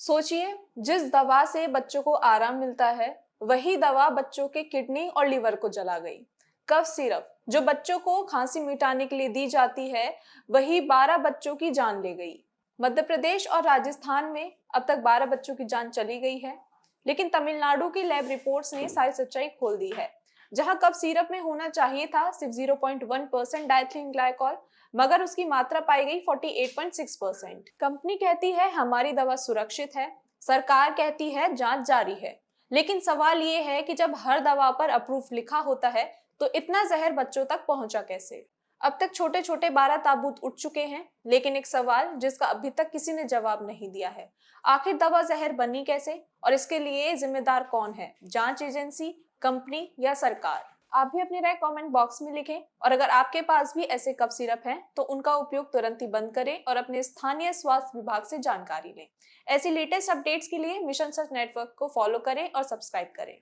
सोचिए, जिस दवा से बच्चों को आराम मिलता है वही दवा बच्चों के किडनी और लिवर को जला गई। कफ सिरप जो बच्चों को खांसी मिटाने के लिए दी जाती है वही 12 बच्चों की जान ले गई। मध्य प्रदेश और राजस्थान में अब तक 12 बच्चों की जान चली गई है, लेकिन तमिलनाडु की लैब रिपोर्ट्स ने सारी सच्चाई खोल दी है। जहां कफ सिरप में होना चाहिए था सिर्फ 0.1% डाइथिलीन ग्लाइकॉल, मगर उसकी मात्रा पाई गई 48.6%। कंपनी कहती है हमारी दवा सुरक्षित है, सरकार कहती है जांच जारी है। लेकिन सवाल ये है कि जब हर दवा पर अप्रूव लिखा होता है तो इतना जहर बच्चों तक पहुंचा कैसे? अब तक छोटे छोटे 12 ताबूत उठ चुके हैं, लेकिन एक सवाल जिसका अभी तक किसी ने जवाब नहीं दिया है, आखिर दवा जहर बनी कैसे और इसके लिए जिम्मेदार कौन है? जांच एजेंसी, कंपनी या सरकार? आप भी अपनी राय कमेंट बॉक्स में लिखें, और अगर आपके पास भी ऐसे कफ सिरप हैं तो उनका उपयोग तुरंत ही बंद करें और अपने स्थानीय स्वास्थ्य विभाग से जानकारी लें। ऐसी लेटेस्ट अपडेट्स के लिए मिशन सर्च नेटवर्क को फॉलो करें और सब्सक्राइब करें।